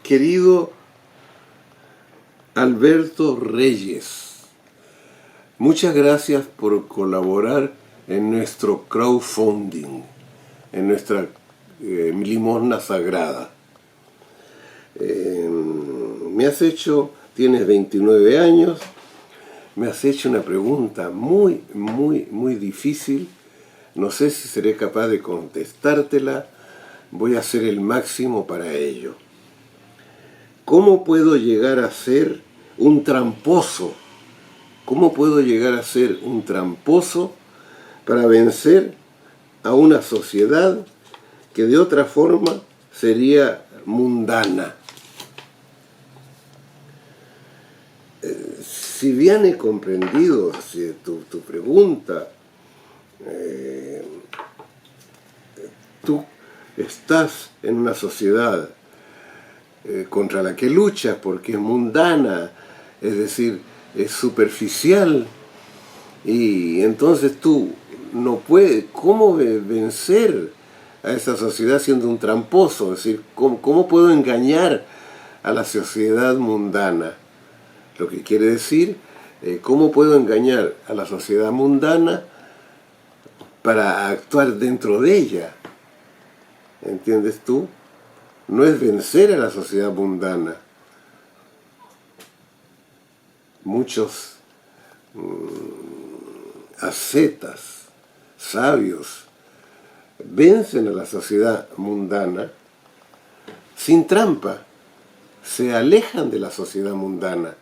Querido Alberto Reyes, muchas gracias por colaborar en nuestro crowdfunding, en nuestra limosna sagrada. Tienes 29 años, me has hecho una pregunta muy difícil. No sé si seré capaz de contestártela. Voy a hacer el máximo para ello. ¿Cómo puedo llegar a ser un tramposo? ¿Cómo puedo llegar a ser un tramposo para vencer a una sociedad que de otra forma sería mundana? Si bien he comprendido tu pregunta, tú estás en una sociedad contra la que luchas porque es mundana, es decir, es superficial, y entonces tú no puedes. ¿Cómo vencer a esa sociedad siendo un tramposo? Es decir, ¿cómo puedo engañar a la sociedad mundana? Lo que quiere decir, ¿cómo puedo engañar a la sociedad mundana para actuar dentro de ella? ¿Entiendes tú? No es vencer a la sociedad mundana. Muchos ascetas, sabios, vencen a la sociedad mundana sin trampa. Se alejan de la sociedad mundana.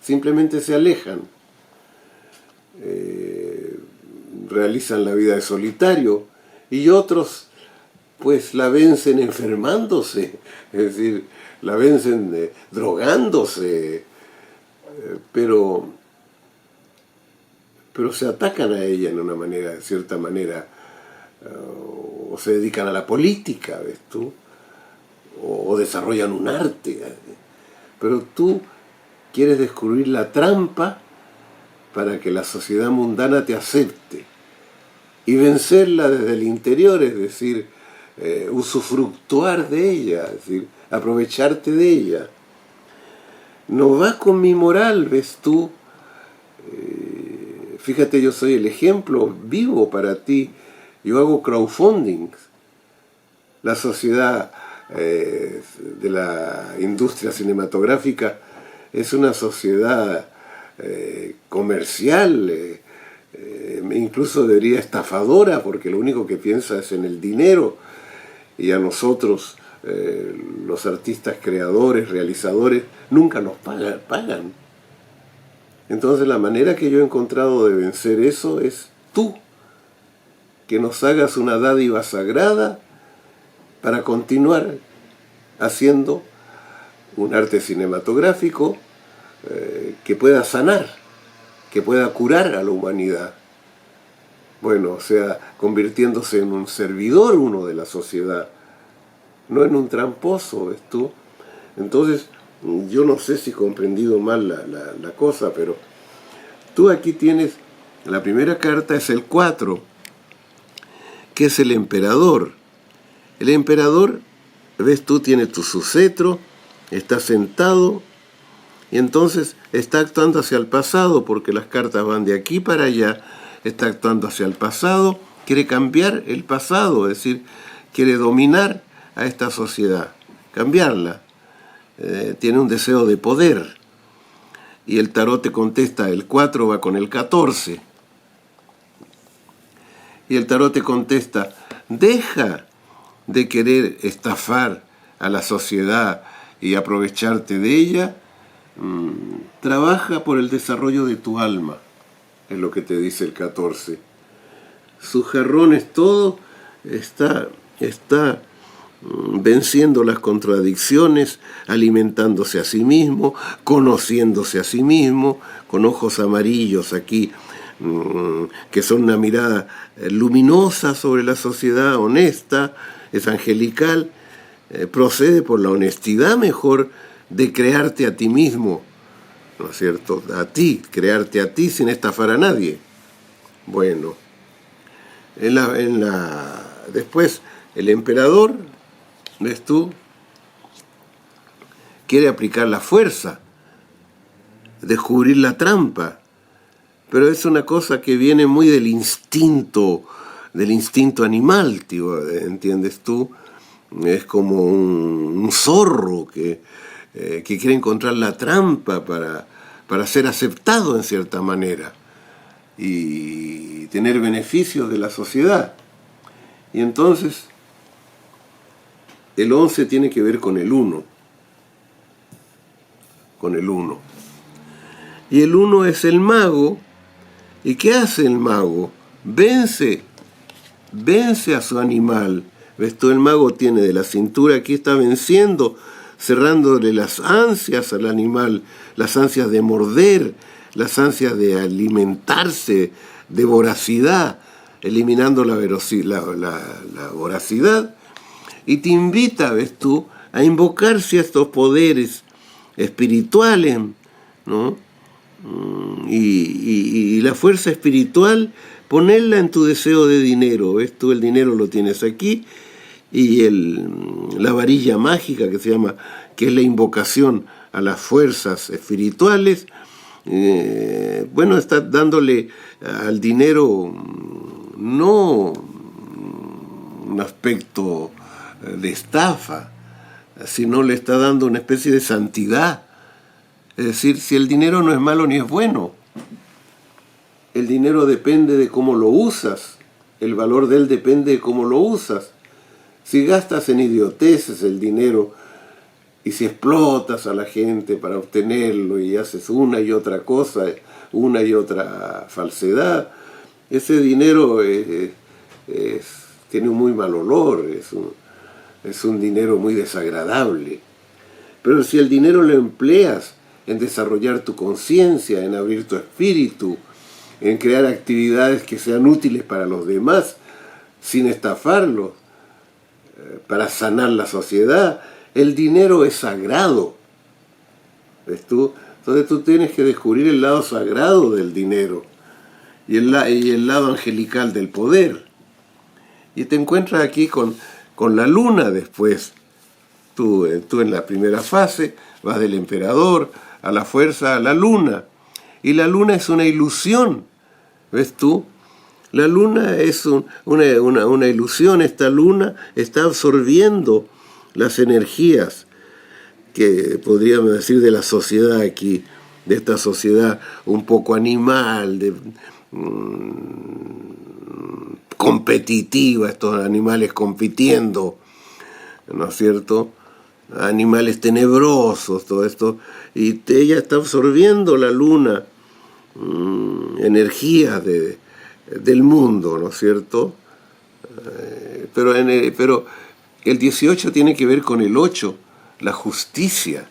Simplemente se alejan. Realizan la vida de solitario, y otros pues la vencen enfermándose, es decir, la vencen drogándose, pero se atacan a ella de cierta manera, o se dedican a la política, ¿ves tú? O desarrollan un arte. Pero tú quieres descubrir la trampa para que la sociedad mundana te acepte y vencerla desde el interior, es decir, usufructuar de ella, es decir, aprovecharte de ella. No va con mi moral, ¿ves tú? Fíjate, yo soy el ejemplo vivo para ti. Yo hago crowdfunding. La sociedad de la industria cinematográfica es una sociedad comercial, incluso diría estafadora, porque lo único que piensa es en el dinero, y a nosotros, los artistas creadores, realizadores, nunca nos pagan. Entonces la manera que yo he encontrado de vencer eso es tú, que nos hagas una dádiva sagrada para continuar haciendo un arte cinematográfico que pueda sanar, que pueda curar a la humanidad. Bueno, o sea, convirtiéndose en un servidor uno de la sociedad, no en un tramposo, ¿ves tú? Entonces, yo no sé si he comprendido mal la cosa, pero tú aquí tienes, la primera carta es el 4, que es el emperador. El emperador, ves tú, tiene su cetro, está sentado, y entonces está actuando hacia el pasado, porque las cartas van de aquí para allá. Está actuando hacia el pasado, quiere cambiar el pasado, es decir, quiere dominar a esta sociedad, cambiarla. Tiene un deseo de poder. Y el tarot te contesta, el 4 va con el 14. Y el tarot te contesta, deja de querer estafar a la sociedad y aprovecharte de ella, trabaja por el desarrollo de tu alma, es lo que te dice el 14. Sus jarrones, todo está venciendo las contradicciones, alimentándose a sí mismo, conociéndose a sí mismo, con ojos amarillos aquí, que son una mirada luminosa sobre la sociedad, honesta, es angelical, procede por la honestidad mejor de crearte a ti mismo, ¿no es cierto? A ti, crearte a ti sin estafar a nadie. Bueno, después el emperador, ¿ves tú? quiere aplicar la fuerza, descubrir la trampa. Pero es una cosa que viene muy del instinto animal, tío, ¿entiendes tú? Es como un zorro que quiere encontrar la trampa para ser aceptado en cierta manera y tener beneficios de la sociedad. Y entonces el 11 tiene que ver con el 1. Con el 1. Y el 1 es el mago. ¿Y qué hace el mago? Vence a su animal. ¿Ves tú? El mago tiene de la cintura, aquí está venciendo, cerrándole las ansias al animal, las ansias de morder, las ansias de alimentarse, de voracidad, eliminando la voracidad, y te invita, ves tú, a invocar ciertos poderes espirituales, ¿no? Y la fuerza espiritual, ponerla en tu deseo de dinero. ¿Ves tú? El dinero lo tienes aquí, y la varilla mágica que es la invocación a las fuerzas espirituales, bueno, está dándole al dinero no un aspecto de estafa, sino le está dando una especie de santidad. Es decir, si el dinero no es malo ni es bueno, el dinero depende de cómo lo usas, el valor de él depende de cómo lo usas. Si gastas en idioteces el dinero y si explotas a la gente para obtenerlo y haces una y otra cosa, una y otra falsedad, ese dinero tiene un muy mal olor, es un dinero muy desagradable. Pero si el dinero lo empleas en desarrollar tu conciencia, en abrir tu espíritu, en crear actividades que sean útiles para los demás, sin estafarlos, para sanar la sociedad, el dinero es sagrado. ¿Ves tú? Entonces tú tienes que descubrir el lado sagrado del dinero y el lado angelical del poder. Y te encuentras aquí con la luna después. Tú en la primera fase vas del emperador a la fuerza a la luna. Y la luna es una ilusión. ¿Ves tú? La luna es una ilusión. Esta luna está absorbiendo las energías que podríamos decir de la sociedad aquí, de esta sociedad un poco animal, competitiva, estos animales compitiendo, ¿no es cierto? Animales tenebrosos, todo esto, y ella está absorbiendo la luna, energías del mundo, ¿no es cierto? Pero el 18 tiene que ver con el 8, la justicia.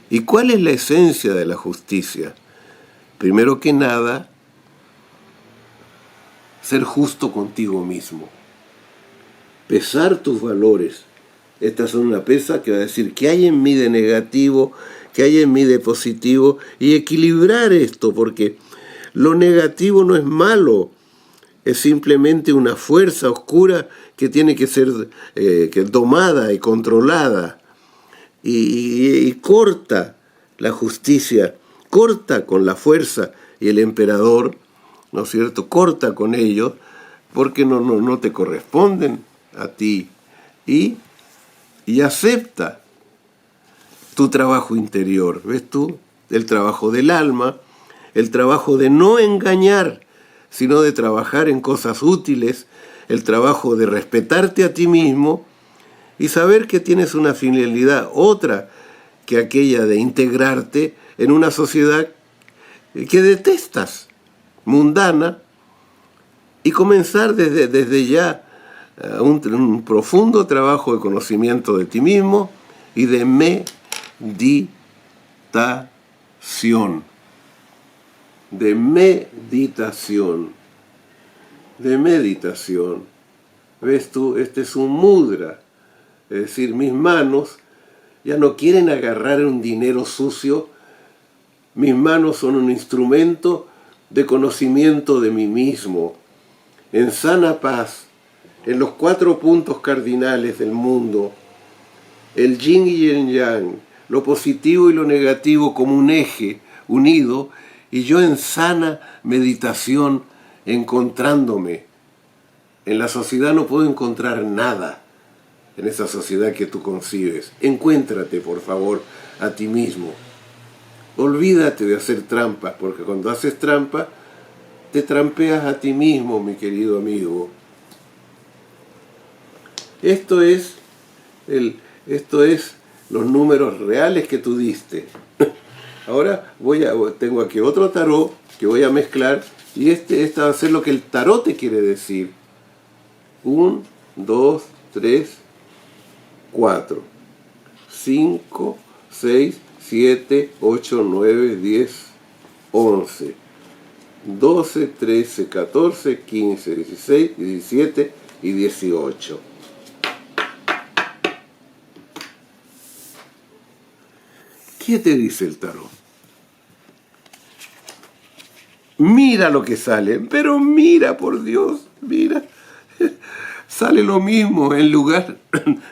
¿Y cuál es la esencia de la justicia? Primero que nada, ser justo contigo mismo. Pesar tus valores. Esta es una pesa que va a decir qué hay en mí de negativo, qué hay en mí de positivo, y equilibrar esto, porque lo negativo no es malo, es simplemente una fuerza oscura que tiene que ser domada y controlada. Y corta la justicia, corta con la fuerza y el emperador, ¿no es cierto? Corta con ellos porque no te corresponden a ti. Y acepta tu trabajo interior, ¿ves tú? El trabajo del alma, el trabajo de no engañar, sino de trabajar en cosas útiles, el trabajo de respetarte a ti mismo y saber que tienes una finalidad otra que aquella de integrarte en una sociedad que detestas, mundana, y comenzar desde ya un profundo trabajo de conocimiento de ti mismo y de meditación. De meditación. ¿Ves tú? Este es un mudra. Es decir, mis manos ya no quieren agarrar un dinero sucio. Mis manos son un instrumento de conocimiento de mí mismo, en sana paz, en los 4 puntos cardinales del mundo, el yin y el yang, lo positivo y lo negativo como un eje unido, y yo en sana meditación encontrándome. En la sociedad no puedo encontrar nada, en esa sociedad que tú concibes. Encuéntrate, por favor, a ti mismo. Olvídate de hacer trampas, porque cuando haces trampa, te trampeas a ti mismo, mi querido amigo. Esto es los números reales que tú diste. Ahora tengo aquí otro tarot que voy a mezclar, y esta va a ser lo que el tarot te quiere decir. 1, 2, 3, 4, 5, 6, 7, 8, 9, 10, 11, 12, 13, 14, 15, 16, 17 y 18. ¿Qué te dice el tarot? Mira lo que sale, pero mira, por Dios, mira. Sale lo mismo en lugar,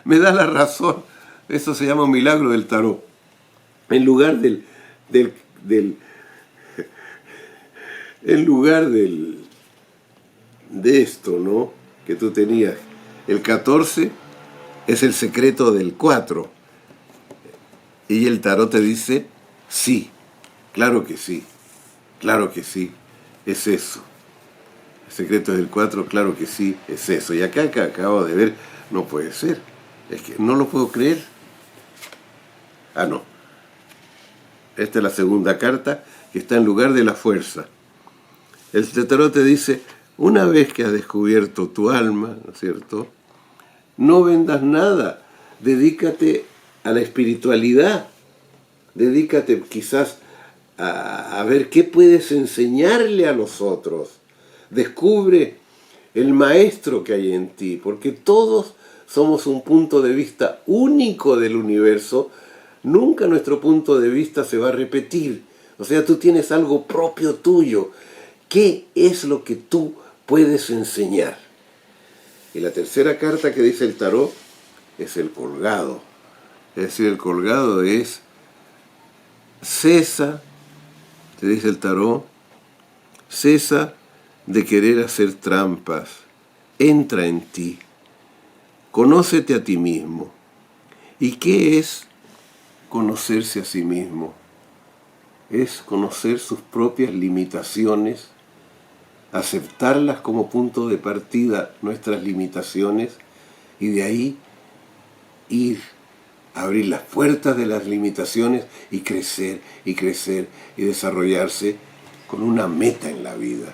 me da la razón, eso se llama un milagro del tarot. En lugar de esto, ¿no? Que tú tenías. El 14 es el secreto del 4. Y el tarot te dice, sí, claro que sí, es eso. El secreto del 4, claro que sí, es eso. Y acá que acabo de ver, no puede ser. Es que no lo puedo creer. Ah, no. Esta es la segunda carta que está en lugar de la fuerza. El tarot te dice, una vez que has descubierto tu alma, ¿no es cierto? No vendas nada. Dedícate a la espiritualidad. Dedícate quizás a ver qué puedes enseñarle a los otros. Descubre el maestro que hay en ti, porque todos somos un punto de vista único del universo. Nunca nuestro punto de vista se va a repetir. O sea, tú tienes algo propio tuyo. ¿Qué es lo que tú puedes enseñar? Y la tercera carta que dice el tarot es el colgado. Es decir, el colgado es cesa, te dice el tarot, cesa de querer hacer trampas, entra en ti, conócete a ti mismo. ¿Y qué es conocerse a sí mismo? Es conocer sus propias limitaciones, aceptarlas como punto de partida, nuestras limitaciones, y de ahí ir a abrir las puertas de las limitaciones y crecer y desarrollarse con una meta en la vida.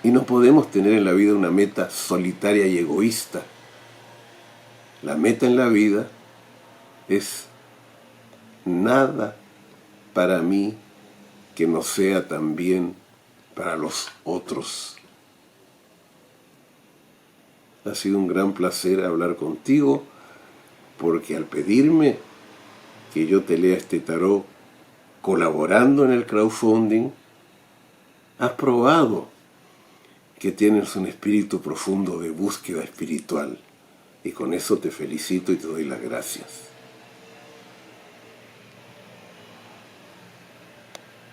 Y no podemos tener en la vida una meta solitaria y egoísta. La meta en la vida es nada para mí que no sea también para los otros. Ha sido un gran placer hablar contigo, porque al pedirme que yo te lea este tarot colaborando en el crowdfunding, has probado que tienes un espíritu profundo de búsqueda espiritual, y con eso te felicito y te doy las gracias.